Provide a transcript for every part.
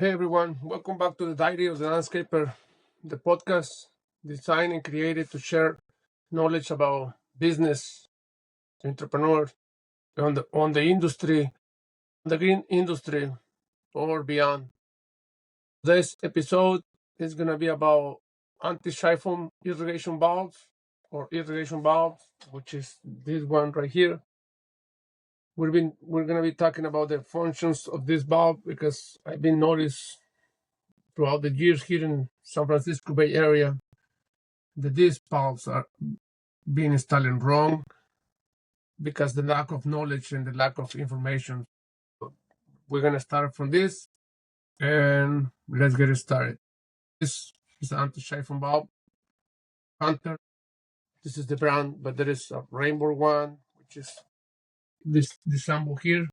Hey everyone, welcome back to the Diary of the Landscaper, the podcast designed and created to share knowledge about business, entrepreneurs, on the industry, the green industry, or beyond. This episode is going to be about anti-siphon irrigation valves or irrigation valves, which is this one right here. We're going to be talking about the functions of this valve because I've been noticed throughout the years here in San Francisco Bay Area that these valves are being installed wrong because the lack of knowledge and the lack of information. We're going to start from this and let's get it started. This is the anti-siphon valve, Hunter. This is the brand, but there is a rainbow one, which is this sample here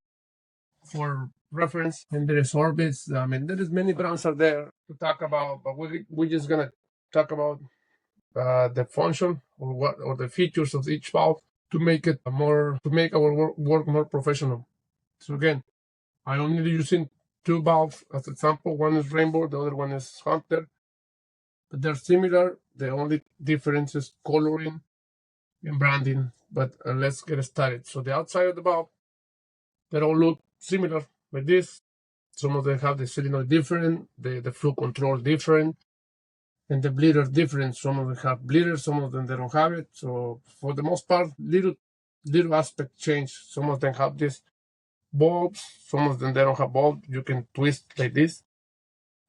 for reference, and there is Orbits. I mean, there is many brands out there to talk about, but we're just gonna talk about the function or the features of each valve to make our work more professional. So again, I'm only using two valves as an example. One is Rainbow, the other one is Hunter, but they're similar. The only difference is coloring and branding. But let's get started. So the outside of the valve, they all look similar like this. Some of them have the solenoid different, the flow control different, and the bleeder different. Some of them have bleeders, some of them they don't have it. So for the most part, little aspect change. Some of them have this bulbs, some of them they don't have bulbs. You can twist like this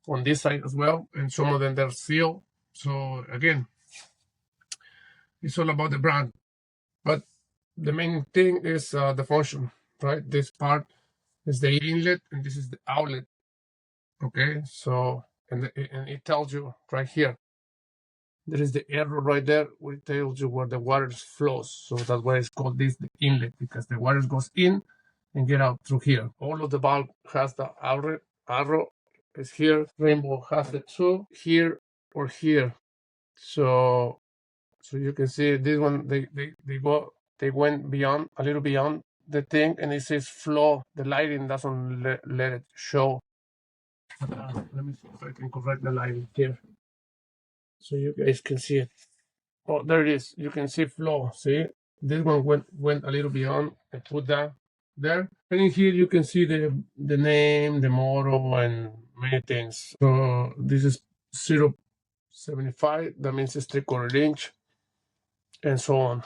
on this side as well, and some of them they're sealed. So again, it's all about the brand, but the main thing is the function, right? This part is the inlet and this is the outlet. Okay, so and it tells you right here. There is the arrow right there, which tells you where the water flows. So that's why it's called this the inlet, because the water goes in and get out through here. All of the valve has the arrow is here. Rainbow has the two here or here. So you can see this one they went beyond a little beyond the thing, and it says flow. The lighting doesn't let it show. Let me see if I can correct the lighting here so you guys can see it. Oh, there it is. You can see flow. See, this one went a little beyond. I put that there, and in here you can see the name, the model, and many things. So this is 0.75. That means it's 3/4 inch, and so on.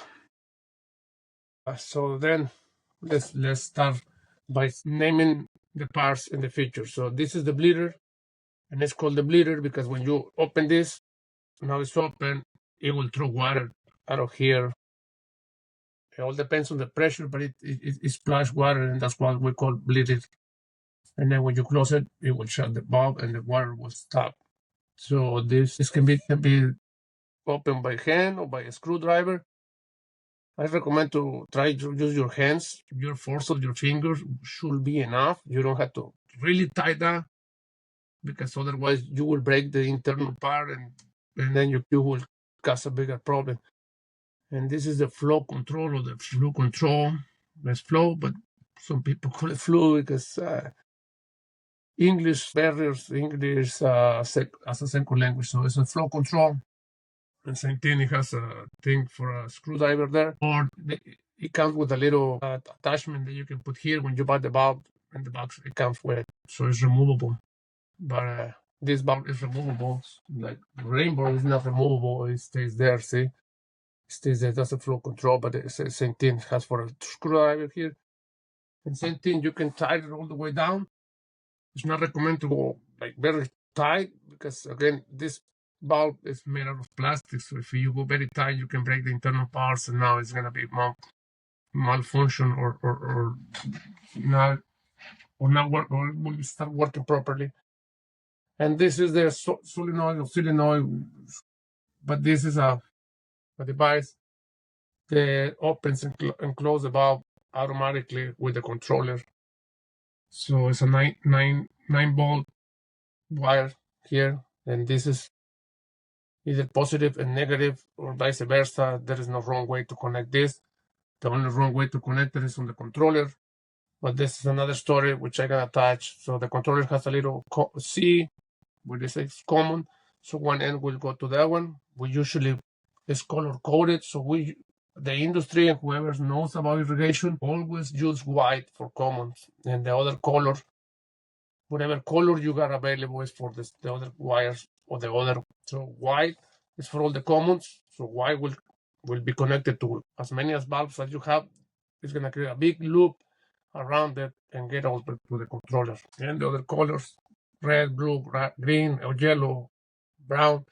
So then let's start by naming the parts and the features. So this is the bleeder, and it's called the bleeder because when you open this, now it's open, it will throw water out of here. It all depends on the pressure, but it splash water, and that's what we call bleeding. And then when you close it, it will shut the valve and the water will stop. So this can be opened by hand or by a screwdriver. I recommend to try to use your hands. Your force of your fingers should be enough. You don't have to really tight that, because otherwise you will break the internal part and then you will cause a bigger problem. And this is the flow control or the flow control. There's flow, but some people call it flow because English barriers, English as a second language. So it's a flow control. And same thing, it has a thing for a screwdriver there. Or it comes with a little attachment that you can put here when you buy the bulb, and the box it comes with. So it's removable. But this bulb is removable. Like Rainbow is not removable. It stays there, see? It stays there. That's a flow control, but the same thing it has for a screwdriver here. And same thing, you can tighten it all the way down. It's not recommended to go like very tight because, again, this bulb is made out of plastic. So if you go very tight, you can break the internal parts, and now it's going to be malfunction or not work, or will start working properly. And this is the solenoid, but this is a device that opens and closes the valve automatically with the controller. So it's a 9-volt wire here, and this is either positive and negative or vice versa. There is no wrong way to connect this. The only wrong way to connect it is on the controller. but this is another story which I can attach. So the controller has a little C, where this is common. So one end will go to that one. We usually is color coded. So the industry and whoever knows about irrigation always use white for commons, and the other color, whatever color you got available is for the other wires or the other. So white is for all the commons. So white will be connected to as many as valves as you have. It's gonna create a big loop around it and get over to the controller. And the other colors, red, blue, green, or yellow, brown,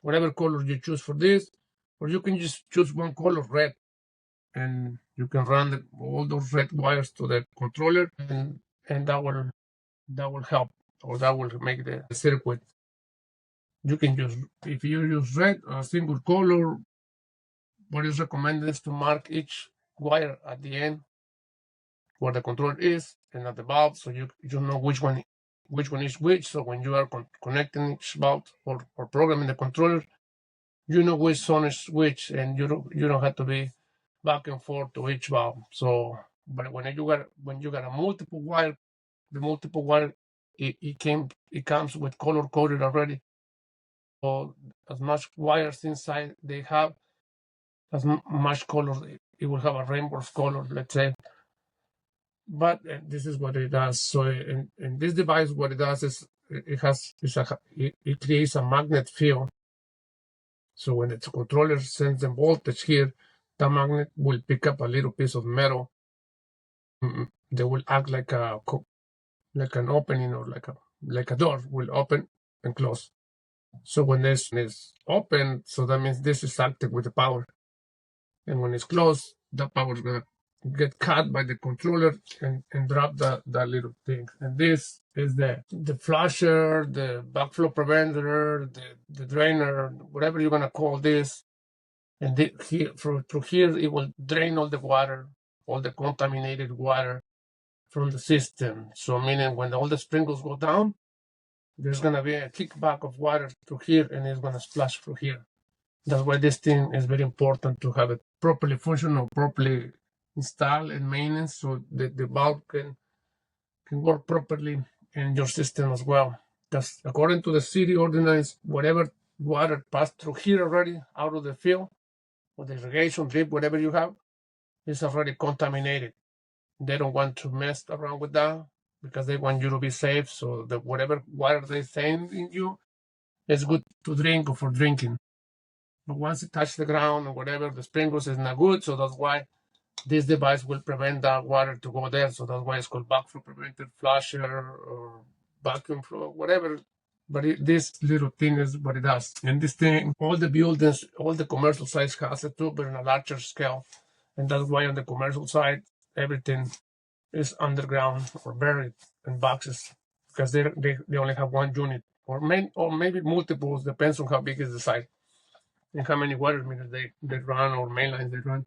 whatever color you choose for this, or you can just choose one color, red, and you can run all those red wires to the controller, and that will help, or that will make the circuit. You can use, if you use red, a single color. What is recommended is to mark each wire at the end where the controller is and at the valve, so you know which one is which. So when you are connecting each valve or programming the controller, you know which one is which, and you don't have to be back and forth to each valve. So, but when you got a multiple wire, the multiple wire it comes with color coded already. So as much wires inside they have, as much color it will have a rainbow of color, let's say. But this is what it does. So in this device, what it does is it creates a magnet field. So when the controller sends the voltage here, the magnet will pick up a little piece of metal. They will act like an opening, or like a door will open and close. So when this is open, so that means this is active with the power. And when it's closed, the power is gonna get cut by the controller and drop that little thing. And this is the flusher, the backflow preventer, the drainer, whatever you're gonna call this. And through here, it will drain all the water, all the contaminated water from the system. So meaning when all the sprinkles go down, there's gonna be a kickback of water through here, and it's gonna splash through here. That's why this thing is very important to have it properly functional, properly installed and maintenance, so that the valve can work properly in your system as well. Because according to the city ordinance, whatever water passed through here already out of the field, or the irrigation drip, whatever you have, is already contaminated. They don't want to mess around with that because they want you to be safe. So that whatever water they send in you is good to drink or for drinking. But once it touches the ground or whatever, the sprinkles is not good. So that's why this device will prevent that water to go there. So that's why it's called backflow preventer, flusher, or vacuum flow, whatever. But this little thing is what it does. And this thing, all the buildings, all the commercial sites has it too, but on a larger scale. And that's why on the commercial side, everything is underground or buried in boxes, because they only have one unit, or maybe multiples, depends on how big is the site and how many water meters they run, or main lines they run.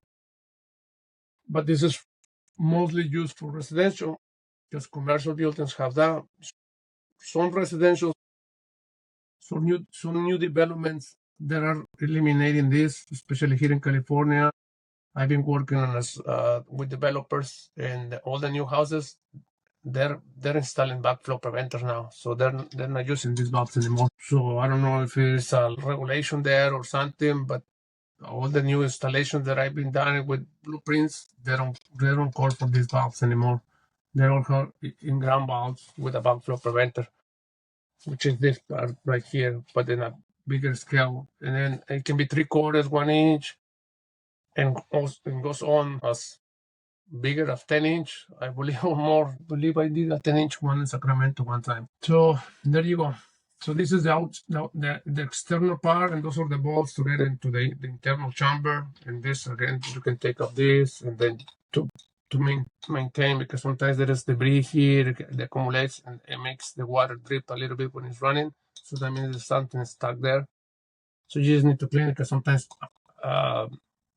But this is mostly used for residential, because commercial buildings have that. Some residential, some new developments that are eliminating this, especially here in California. I've been working on with developers, and all the new houses, they're installing backflow preventers now, so they're not using these valves anymore. So I don't know if it's a regulation there or something, but all the new installations that I've been done with blueprints, they don't call for these valves anymore. They're all in-ground valves with a backflow preventer, which is this part right here, but in a bigger scale. And then it can be 3/4, 1 inch, and goes on as bigger as 10-inch, I believe, or more. I believe I did a 10-inch one in Sacramento one time. So there you go. So this is the external part, and those are the bolts to get into the internal chamber. And this, again, you can take off this, and then to maintain, because sometimes there is debris here that accumulates and it makes the water drip a little bit when it's running. So that means there's something stuck there. So you just need to clean it, because sometimes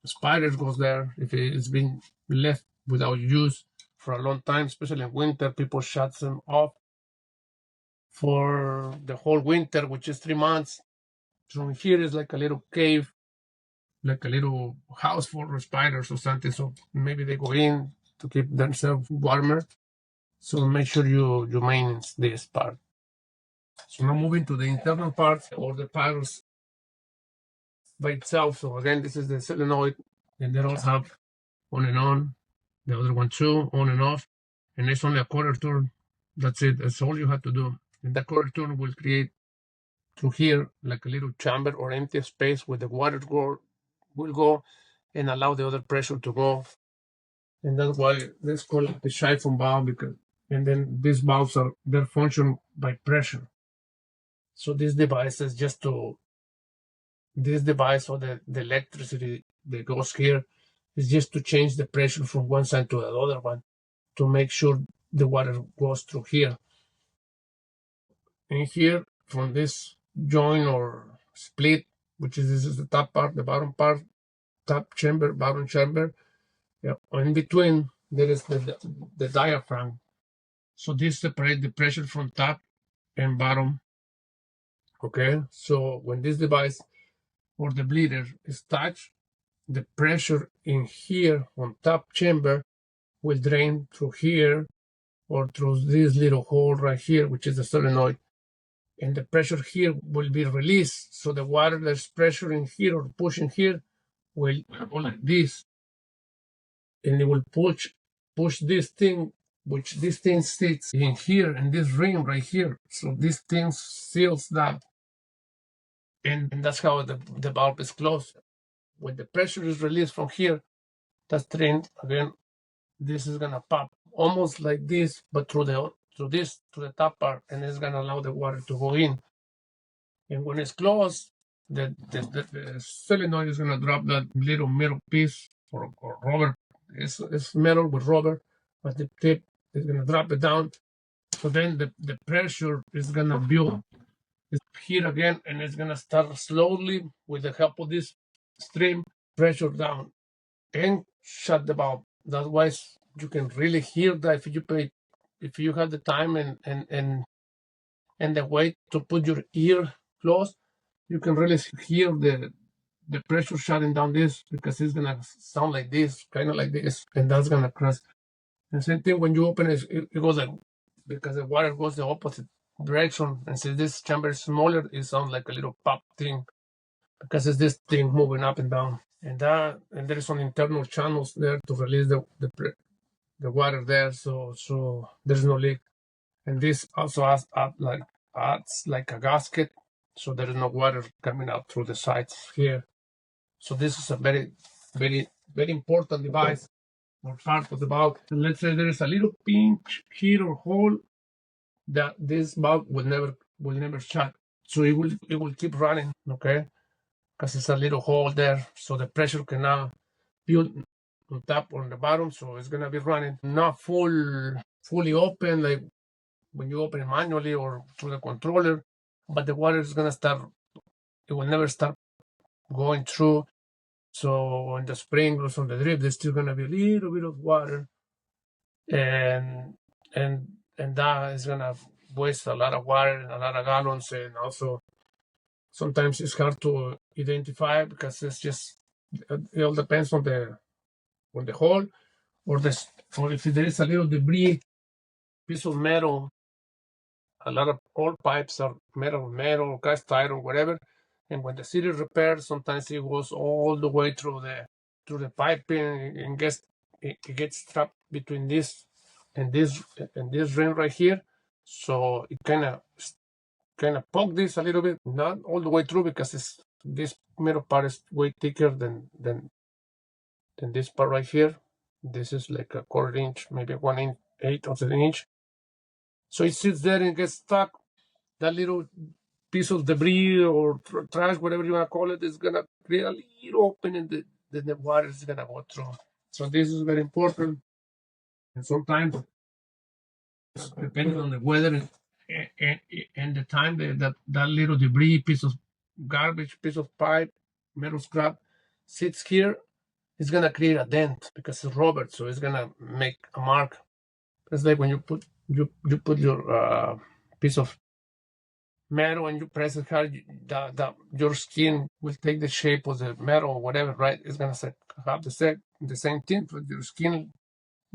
spiders goes there if it's been left without use for a long time, especially in winter. People shut them off for the whole winter, which is 3 months. So here is like a little cave, like a little house for spiders or something. So maybe they go in to keep themselves warmer. So make sure you maintenance this part. So now moving to the internal part or the pyros by itself. So again, this is the solenoid, and they all have on and on. The other one too, on and off, and it's only a quarter turn. That's it. That's all you have to do. And that quarter turn will create through here like a little chamber or empty space where the water will go and allow the other pressure to go. And that's why let's call it the siphon valve, because and then these valves are their function by pressure. So this device is just to this device or the electricity that goes here is just to change the pressure from one side to the other one to make sure the water goes through here. And here from this joint or split, which is this is the top part, the bottom part, top chamber, bottom chamber. Yeah, in between there is the diaphragm. So this separates the pressure from top and bottom. Okay, so when this device or the bleeder is touched, the pressure in here on top chamber will drain through here or through this little hole right here, which is the solenoid. And the pressure here will be released. So the water that's pressure in here or pushing here will go like this. And it will push this thing, which this thing sits in here and this ring right here. So this thing seals that. And that's how the valve is closed. When the pressure is released from here, that's drained again. This is gonna pop almost like this, but through the top part, and it's gonna allow the water to go in. And when it's closed, the solenoid is gonna drop that little metal piece or rubber. It's metal with rubber, but the tip is gonna drop it down. So then the pressure is gonna build here again, and it's gonna start slowly with the help of this stream pressure down and shut the valve. That way you can really hear that if you have the time and the way to put your ear close, you can really hear the pressure shutting down this, because it's gonna sound like this, kind of like this, and that's gonna crash. And same thing when you open it, it goes like, because the water goes the opposite direction, and since this chamber is smaller, it sounds like a little pop thing, because it's this thing moving up and down. And there is some internal channels there to release the water there, so there's no leak. And this also adds like a gasket, so there is no water coming out through the sides here. So this is a very, very, very important device or part of the valve. And let's say there is a little pinch here or hole, that this valve will never shut. So it will keep running, okay? Because it's a little hole there, so the pressure cannot build on top or on the bottom, so it's gonna be running not fully open like when you open it manually or through the controller, but the water is gonna start. It will never start going through. So on the sprinklers, on the drip, there's still gonna be a little bit of water, and that is gonna waste a lot of water and a lot of gallons, and also sometimes it's hard to identify because it's just it all depends on the hole or if there is a little debris, piece of metal. A lot of old pipes are metal, cast iron, whatever. And when the city repairs, sometimes it goes all the way through the piping and it gets trapped between this and this ring right here. So it kind of poke this a little bit, not all the way through, because this middle part is way thicker than this part right here. This is like a quarter inch, maybe 1/8 of an inch. So it sits there and gets stuck. That little piece of debris or trash, whatever you want to call it, is gonna create a little opening, and then the water is gonna go through. So this is very important. And sometimes, depending on the weather and the time, that little debris, piece of garbage, piece of pipe, metal scrap sits here, it's gonna create a dent because it's rubber, so it's gonna make a mark. It's like when you put your piece of metal and you press it hard, your skin will take the shape of the metal or whatever, right? It's gonna have the same thing, but your skin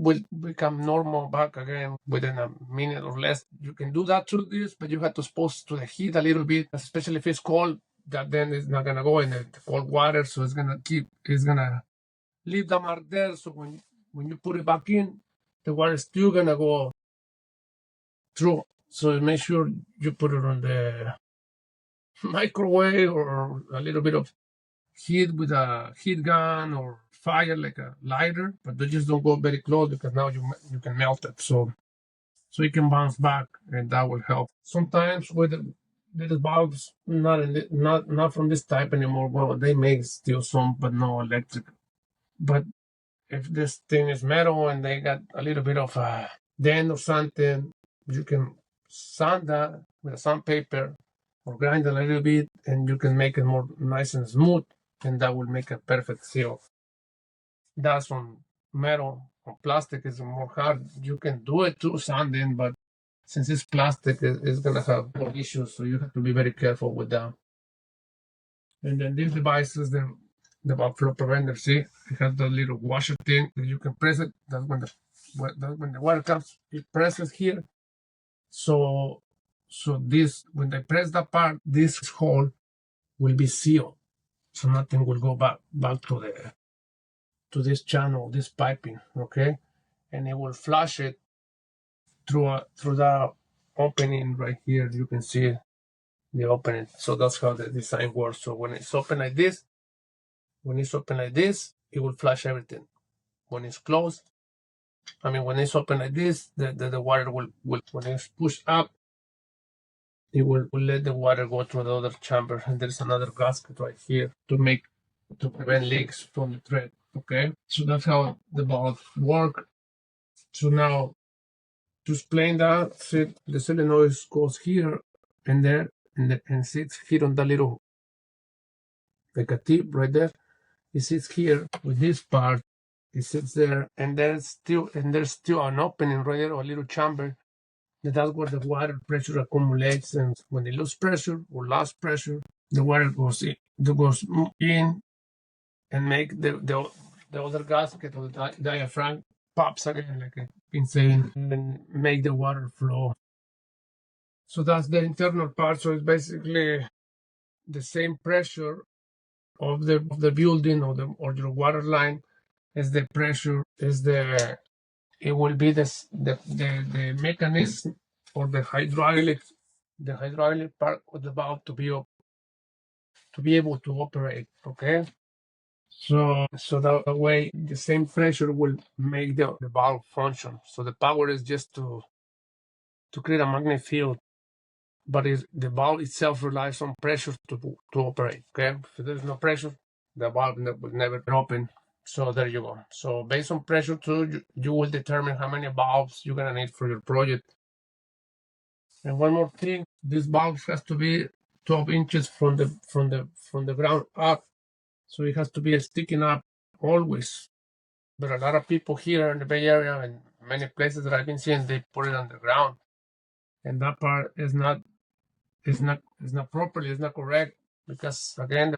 will become normal back again within a minute or less. You can do that through this, but you have to expose to the heat a little bit, especially if it's cold. That then it's not gonna go in the cold water, so it's gonna leave the mark there. So when you put it back in, the water is still gonna go through. So make sure you put it on the microwave or a little bit of heat with a heat gun or fire like a lighter, but they just don't go very close because now you can melt it. So it can bounce back, and that will help. Sometimes with the little bulbs, not from this type anymore. Well, they make still some, but no electric. But if this thing is metal and they got a little bit of a dent or something, you can sand that with a sandpaper or grind a little bit, and you can make it more nice and smooth, and that will make a perfect seal. That's on metal. On plastic is more hard. You can do it too, sanding, but since it's plastic, it's gonna have more issues, so you have to be very careful with that. And then these devices, the backflow preventer, see, it has the little washer thing that you can press it. That's when the water comes, it presses here. So this, when they press that part, this hole will be sealed, so nothing will go back to this channel, this piping, okay? And it will flush it through the opening right here. You can see the opening. So that's how the design works. So when it's open like this, it will flush everything. When it's closed, when it's open like this, the water will when it's pushed up, it will let the water go through the other chamber. And there's another gasket right here to prevent leaks from the thread. Okay, so that's how the valve work. So now, to explain that, the solenoid goes here and there, and sits here on the little, like a tip right there. It sits here with this part. It sits there, and there's still an opening right there, or a little chamber. That's where the water pressure accumulates, and when they lose pressure or lost pressure, the water goes in and make the other gasket or the diaphragm pops again, like I've been saying, and make the water flow. So that's the internal part. So it's basically the same pressure of the building or your water line as the pressure is it will be the mechanism or the hydraulic part of the valve to be able to operate. Okay. So that way the same pressure will make the valve function. So the power is just to create a magnetic field, but the valve itself relies on pressure to operate. Okay, if there's no pressure, the valve will never open. So there you go. So based on pressure too, you will determine how many valves you're gonna need for your project. And one more thing, this valve has to be 12 inches from the ground up. So it has to be sticking up always. But a lot of people here in the Bay Area and many places that I've been seeing, they put it on the ground, and that part is not properly, it's not correct, because again,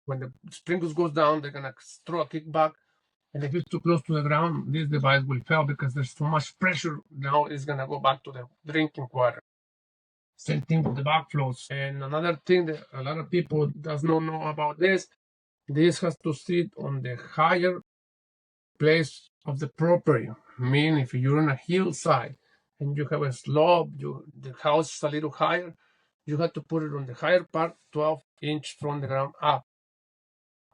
when the sprinkles goes down, they're gonna throw a kickback, and if it's too close to the ground, this device will fail because there's too much pressure. Now it's gonna go back to the drinking water. Same thing with the backflows. And another thing that a lot of people does not know about this has to sit on the higher place of the property. Meaning, if you're on a hillside and you have a slope, the house is a little higher, you have to put it on the higher part, 12 inches from the ground up.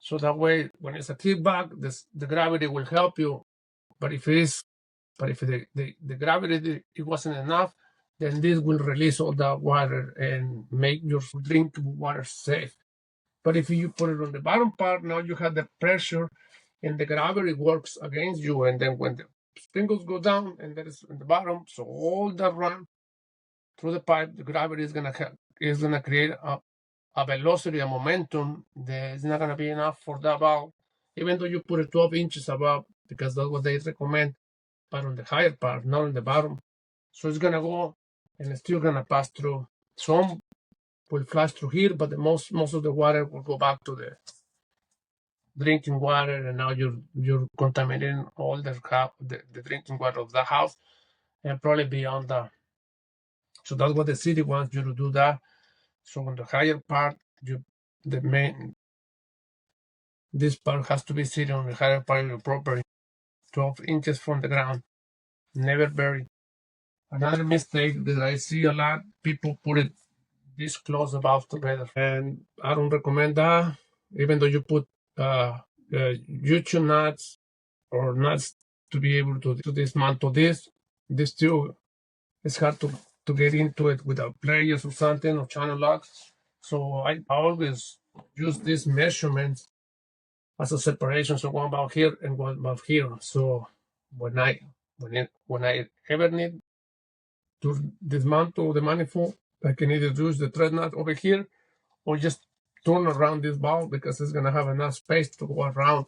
So that way, when it's a kickback, the gravity will help you. But if the gravity it wasn't enough, then this will release all that water and make your drinking water safe. But if you put it on the bottom part, now you have the pressure and the gravity works against you. And then when the sprinkles go down and that is in the bottom, so all that run through the pipe, the gravity is gonna create a velocity, a momentum that is not gonna be enough for that valve, even though you put it 12 inches above, because that's what they recommend, but on the higher part, not on the bottom. So it's gonna go and it's still gonna pass through. Some will flush through here, but most of the water will go back to drinking water, and now you're contaminating all the drinking water of the house and probably beyond that. So that's what the city wants you to do that. So on the higher part, the main this part has to be sitting on the higher part of your property, 12 inches from the ground, never buried. Another mistake that I see a lot, people put it this close above together, and I don't recommend that. Even though you put YouTube nuts or nuts to be able to dismantle this still it's hard to get into it without players or something or channel locks. So I always use these measurements as a separation, so one valve here and one valve here. So when I ever need to dismantle the manifold, I can either use the thread nut over here or just turn around this valve because it's gonna have enough space to go around,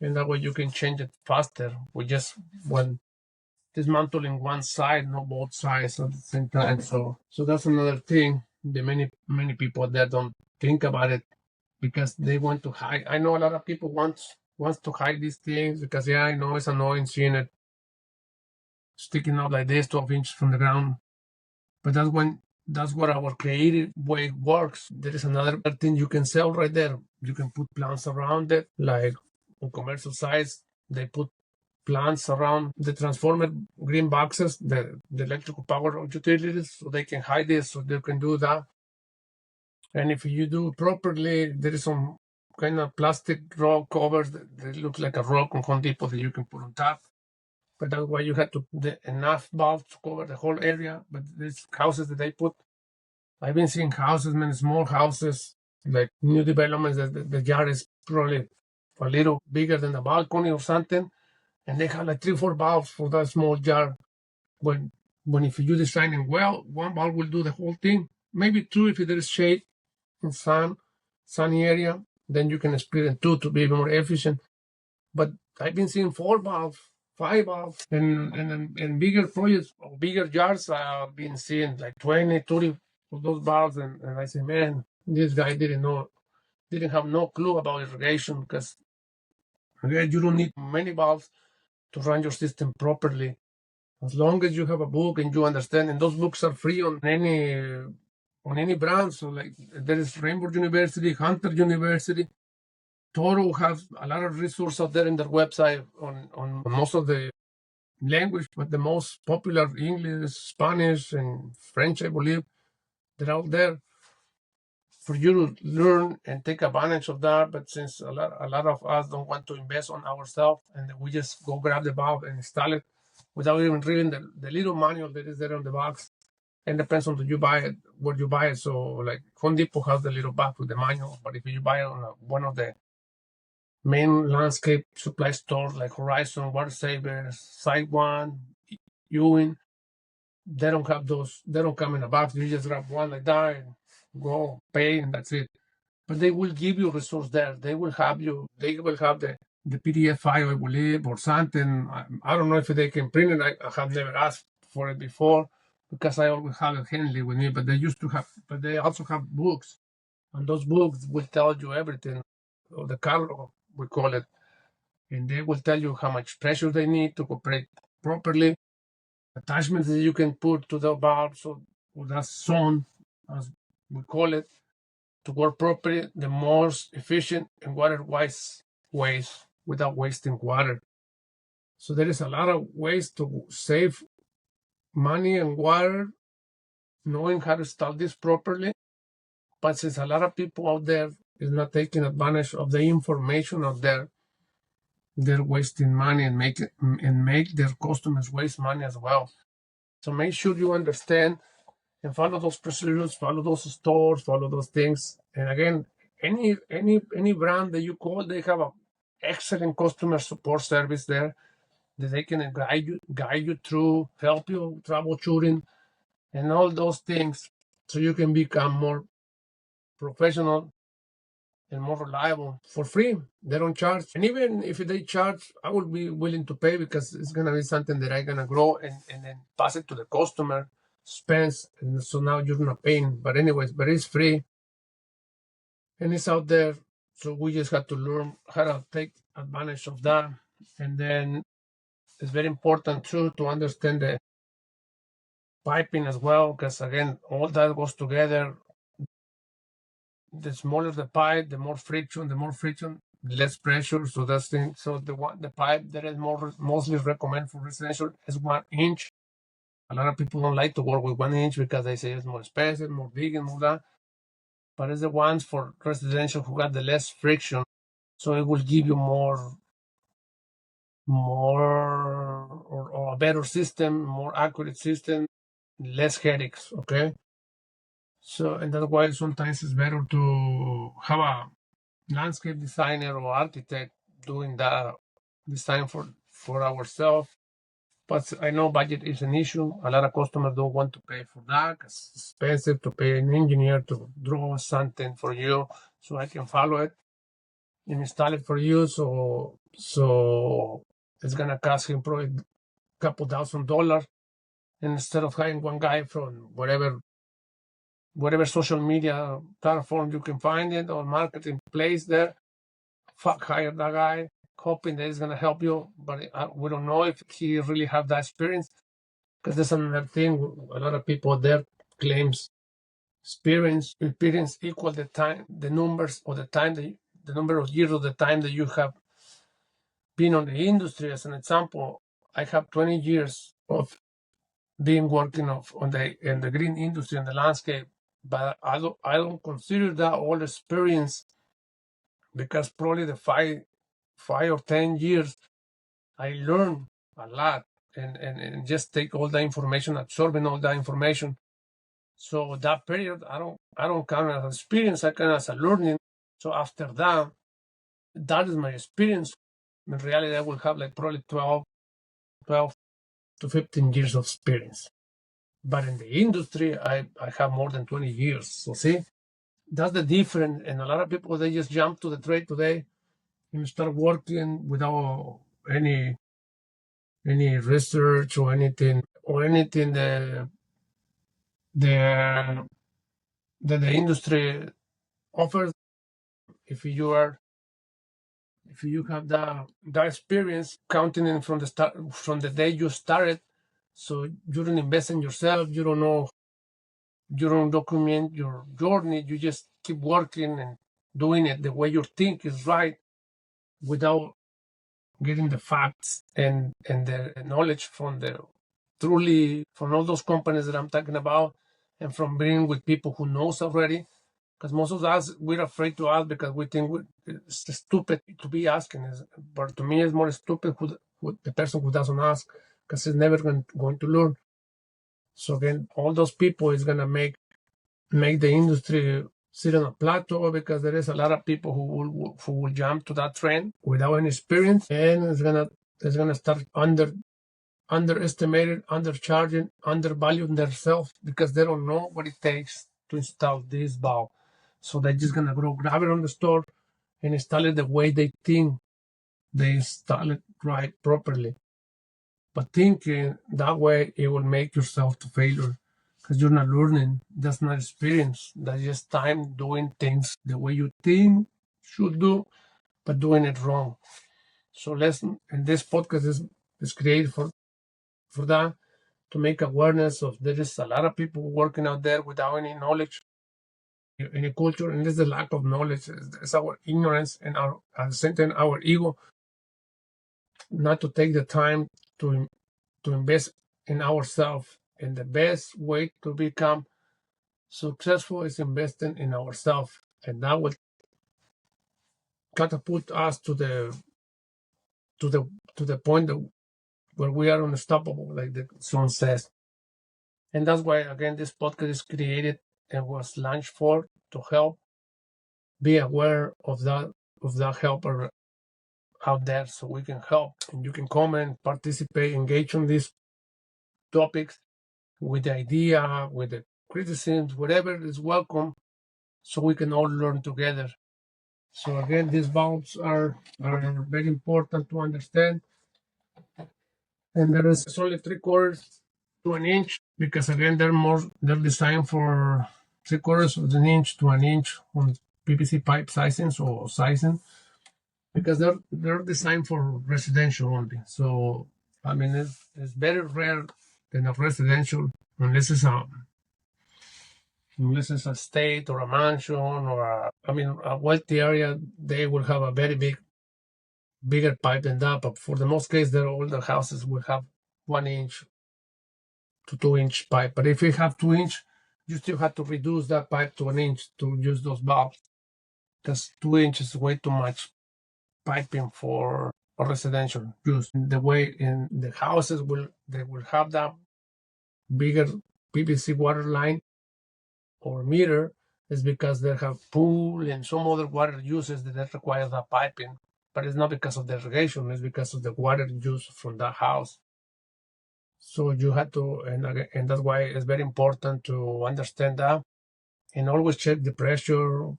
and that way you can change it faster with just one dismantling one side, not both sides at the same time. So that's another thing that many people there don't think about it because they want to hide. I know a lot of people wants to hide these things because I know it's annoying seeing it sticking out like this 12 inches from the ground. But that's what our creative way works. There is another thing you can sell right there. You can put plants around it, like on commercial sites, they put plants around the transformer green boxes, the electrical power utilities, so they can hide this, so they can do that. And if you do properly, there is some kind of plastic rock covers that look like a rock on Home Depot that you can put on top. But that's why you have to enough bulbs to cover the whole area. But there's houses that they put. I've been seeing houses, many small houses, like new developments that the yard is probably a little bigger than the balcony or something, and they have like 3 or 4 bulbs for that small jar. When if you design it well, one bulb will do the whole thing. Maybe 2 if there is shade in sunny area, then you can split in 2 to be more efficient. But I've been seeing 4 bulbs, 5 bulbs, and bigger projects or bigger jars. I've been seeing like 20, 30 of those bulbs, and I say, man, this guy didn't have no clue about irrigation because again, you don't need many bulbs to run your system properly. As long as you have a book and you understand, and those books are free on any brand. So like there is Rainbow University, Hunter University. Toro has a lot of resources out there in their website on most of the language, but the most popular English, Spanish, and French, I believe, they're out there for you to learn and take advantage of that. But since a lot of us don't want to invest on ourselves, and we just go grab the bulb and install it without even reading the little manual that is there on the box, and depends on where you buy it. So like Home Depot has the little box with the manual, but if you buy it on one of the main landscape supply stores like Horizon, Water Savers, Site One, Ewing, they don't have those. They don't come in a box. You just grab one like that and go pay, and that's it. But they will give you resource there. They will have the PDF file, I believe, or something. I don't know if they can print it. I have never asked for it before because I always have it handy with me. But they also have books, and those books will tell you everything, or the color, we call it, and they will tell you how much pressure they need to operate properly, attachments that you can put to the valve, so that zone, as we call it, to work properly, the most efficient and water-wise ways without wasting water. So there is a lot of ways to save money and water, knowing how to install this properly. But since a lot of people out there is not taking advantage of the information out there, they're wasting money and make their customers waste money as well. So make sure you understand and follow those procedures, follow those stores, follow those things. And again, any brand that you call, they have an excellent customer support service there that they can guide you through, help you troubleshooting, and all those things, so you can become more professional and more reliable for free. They don't charge, and even if they charge, I will be willing to pay because it's gonna be something that I'm gonna grow and then pass it to the customer expense, and so now you're not paying. But anyways, but it's free and it's out there. So we just had to learn how to take advantage of that. And then it's very important too to understand the piping as well, because again, all that goes together. The smaller the pipe, the more friction, less pressure. So that's the pipe that is mostly recommended for residential is 1 inch. A lot of people don't like to work with 1 inch because they say it's more expensive, more big, and more that. But it's the ones for residential who got the less friction, so it will give you or a better system, more accurate system, less headaches. Okay, so and that's why sometimes it's better to have a landscape designer or architect doing that design for ourselves. But I know budget is an issue. A lot of customers don't want to pay for that. It's expensive to pay an engineer to draw something for you so I can follow it and install it for you. So it's gonna cost him probably a couple $1,000. And instead of hiring one guy from whatever social media platform you can find it or marketing place there, hire that guy, hoping that he's gonna help you. But we don't know if he really have that experience. Because there's another thing, a lot of people there claims experience equal the time, the numbers, or the number of years of the time that you have been on the industry. As an example, I have 20 years of being working in the green industry and the landscape, but I don't consider that all experience, because probably the five or 10 years I learned a lot and just take all the information, absorbing all that information. So that period, I don't count as experience. I count as a learning. So after that is my experience. In reality, I will have like probably 12 to 15 years of experience. But in the industry, I have more than 20 years. So see, that's the difference. And a lot of people, they just jump to the trade today and start working without any research or anything that the industry offers. If you have that experience, counting in from the start, from the day you started, so you don't invest in yourself, you don't know, you don't document your journey, you just keep working and doing it the way you think is right, without getting the facts and the knowledge from all those companies that I'm talking about, and from being with people who knows already. Because most of us, we're afraid to ask because we think it's stupid to be asking. But to me, it's more stupid the person who doesn't ask, because he's never going to learn. So again, all those people is gonna make the industry sit on a plateau, because there is a lot of people who will jump to that trend without any experience, and it's gonna start underestimated, undercharging, undervaluing themselves, because they don't know what it takes to install this valve. So they're just gonna grab it on the store and install it the way they think they install it right, properly. But thinking that way, it will make yourself to failure, because you're not learning. That's not experience. That's just time doing things the way you think should do, but doing it wrong. So and this podcast is created for that, to make awareness of there is a lot of people working out there without any knowledge, any culture, and there's the lack of knowledge. It's our ignorance and at the same time our ego, not to take the time to invest in ourselves. And the best way to become successful is investing in ourselves, and that will catapult us to the point where we are unstoppable, like the song says. And that's why, again, this podcast is created and was launched to help be aware of that help out there, so we can help. And you can comment, participate, engage on these topics with the idea, with the criticisms, whatever is welcome, so we can all learn together. So again, these valves are very important to understand. And there is only 3/4 to an inch, because again they're designed for 3/4 of an inch to an inch on PVC pipe sizings or sizing, because they're designed for residential only. So I mean, it's very rare than a residential, unless it's a state or a mansion or a wealthy area. They will have a very bigger pipe than that. But for the most case, their older houses will have 1 inch to 2 inch pipe. But if you have 2 inch, you still have to reduce that pipe to 1 inch to use those valves, because 2 inch is way too much piping for residential use. The way in the houses they will have that bigger PVC water line or meter is because they have pool and some other water uses that require that piping. But it's not because of the irrigation, it's because of the water use from that house. So you have to, and that's why it's very important to understand that and always check the pressure,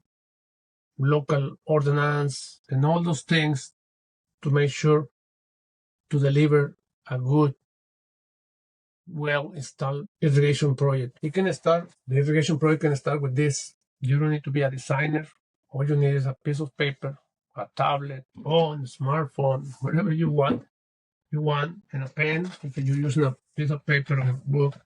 local ordinance, and all those things to make sure to deliver a good, well-installed irrigation project. The irrigation project can start with this. You don't need to be a designer. All you need is a piece of paper, a tablet, phone, smartphone, whatever you want, and a pen. If you're using a piece of paper and a book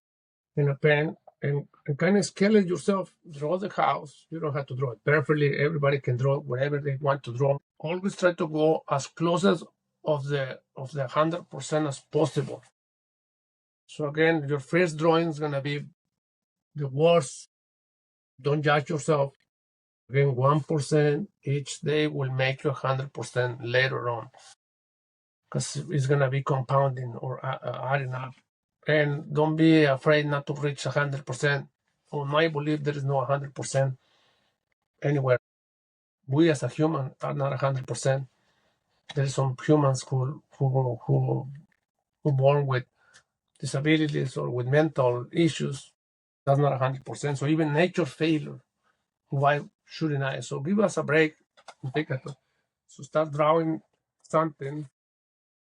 and a pen, and kind of scale it yourself, draw the house. You don't have to draw it perfectly. Everybody can draw whatever they want to draw. Always try to go as close as of the 100% as possible. So again, your first drawing is gonna be the worst. Don't judge yourself. Again, 1% each day will make you 100% later on, because it's gonna be compounding or adding up. And don't be afraid not to reach 100%. On my belief, there is no 100% anywhere. We as a human are not 100%. There is some humans who born with disabilities or with mental issues. That's not 100%. So even nature failure, why shouldn't I? So give us a break and take it. So start drawing something,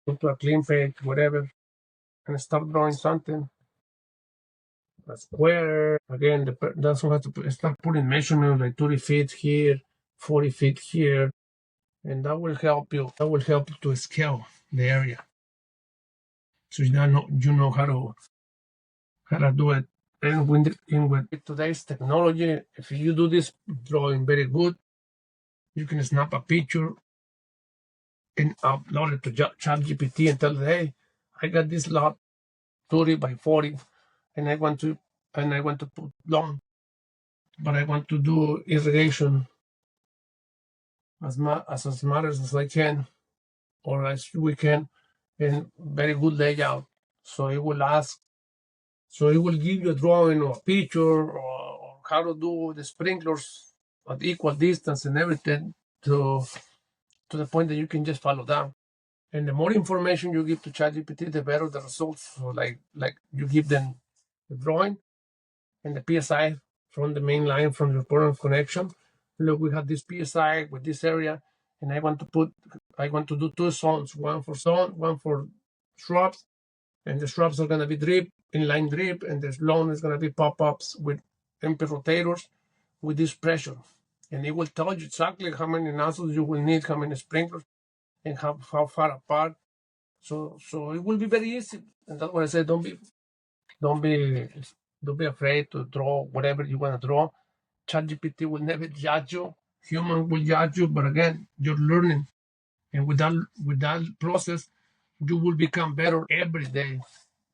go to a clean page, whatever, and start drawing something. A square. Again, the person has to start putting measurements like 30 feet here, 40 feet here, and that will help you. That will help you to scale the area. So you know how to do it. And with today's technology, if you do this drawing very good, you can snap a picture and upload it to ChatGPT and tell it, hey, I got this lot 30 by 40, and I want to put lawn, but I want to do irrigation as smart as I can, or as we can, and very good layout. So it will give you a drawing or a picture or how to do the sprinklers at equal distance and everything to the point that you can just follow that. And the more information you give to ChatGPT, the better the results. So like you give them the drawing and the PSI from the main line from your point of connection. Look, we have this PSI with this area, and I want to do 2 zones, one for shrubs, and the shrubs are gonna be inline drip, and the lawn is gonna be pop-ups with MP rotators with this pressure. And it will tell you exactly how many nozzles you will need, how many sprinklers, and how far apart. So it will be very easy. And that's what I said. Don't be afraid to draw whatever you want to draw. ChatGPT will never judge you. Human will judge you, but again, you're learning, and with that process, you will become better every day.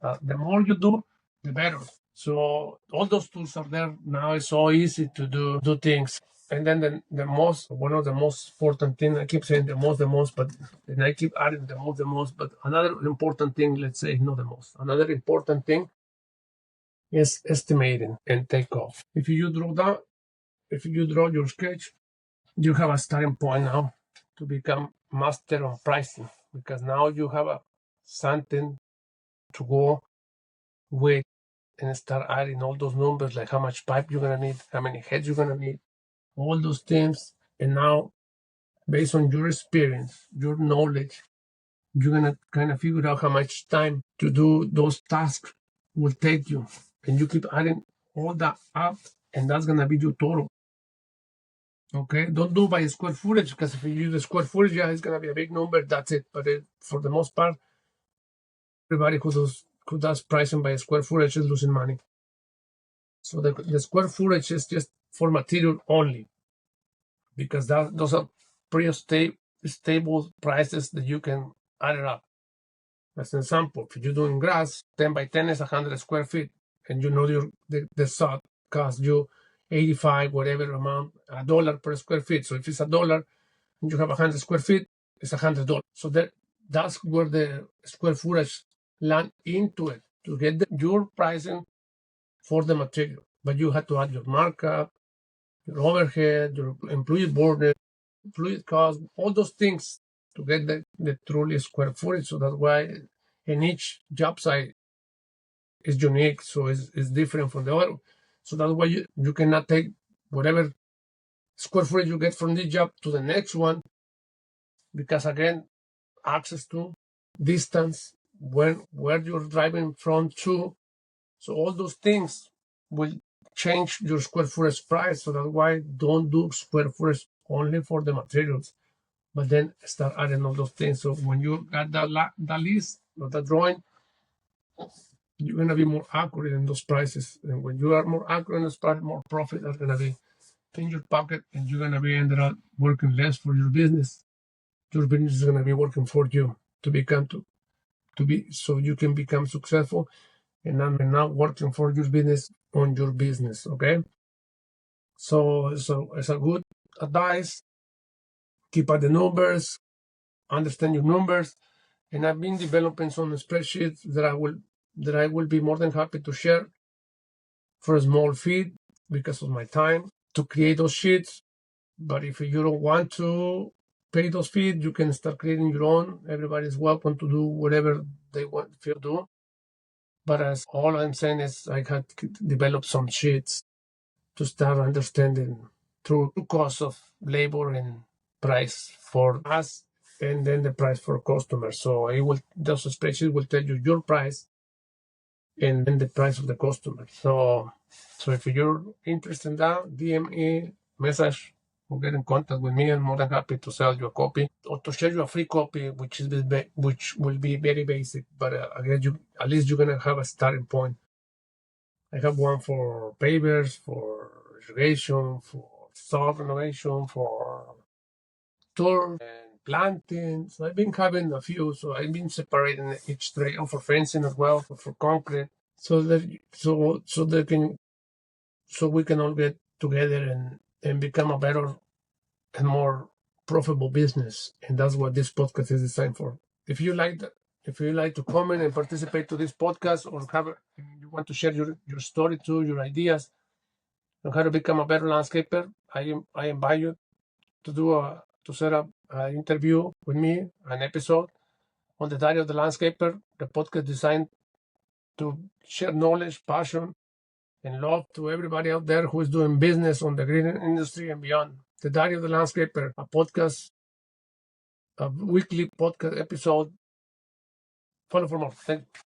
The more you do, the better. So all those tools are there now. It's so easy to do things. And then one of the most important thing, I keep saying the most, but and I keep adding the most. But another important thing, let's say not the most. Another important thing is estimating and takeoff. If you draw your sketch, you have a starting point now to become master on pricing, because now you have something to go with and start adding all those numbers, like how much pipe you're gonna need, how many heads you're gonna need, all those things. And now, based on your experience, your knowledge, you're gonna kind of figure out how much time to do those tasks will take you, and you keep adding all that up, and that's gonna be your total. Okay, don't do by square footage, because if you use the square footage, yeah, it's gonna be a big number. That's it. But for the most part, everybody who does pricing by square footage is losing money. So the square footage is just for material only, because those are pretty stable prices that you can add it up. As an example, if you're doing grass, 10 by 10 is 100 square feet, and you know the sod costs you 85, whatever amount, $1 per square feet. So if it's $1 and you have 100 square feet, it's $100. So that's where the square footage land into it to get your pricing for the material. But you have to add your markup, your overhead, your employee board, employee cost, all those things to get the truly square footage. So that's why in each job site is unique, so it's different from the other. So that's why you cannot take whatever square footage you get from this job to the next one, because again, access to, distance, where you're driving from to, so all those things will change your square footage price. So that's why don't do square footage only for the materials, but then start adding all those things. So when you got that list or that drawing, you're gonna be more accurate in those prices. And when you are more accurate in those prices, more profit are gonna be in your pocket, and you're gonna be ended up working less for your business. Your business is gonna be working for you to be so you can become successful, and not working for your business on your business. Okay, so it's a good advice. Keep at the numbers, understand your numbers, and I've been developing some spreadsheets that I will be more than happy to share for a small fee because of my time to create those sheets. But if you don't want to pay those fees, you can start creating your own. Everybody's welcome to do whatever they want to do. But as all I'm saying is, I had to develop some sheets to start understanding true cost of labor and price for us, and then the price for customers. So those spreadsheets will tell you your price and then the price of the customer. So if you're interested in that, DM me, message, or get in contact with me. I'm more than happy to sell you a copy or to share you a free copy, which will be very basic. But again, at least you're gonna have a starting point. I have one for pavers, for irrigation, for soil renovation, for turf and planting. So I've been having a few. So I've been separating each tray, and for fencing as well, for concrete, so that we can all get together and become a better and more profitable business. And that's what this podcast is designed for. If you like to comment and participate to this podcast, or you want to share your story too, your ideas on how to become a better landscaper, I invite you to set up an interview with me, an episode on the Diary of the Landscaper, the podcast designed to share knowledge, passion, and love to everybody out there who is doing business on the green industry and beyond. The Diary of the Landscaper, a weekly podcast episode. Follow for more. Thank you.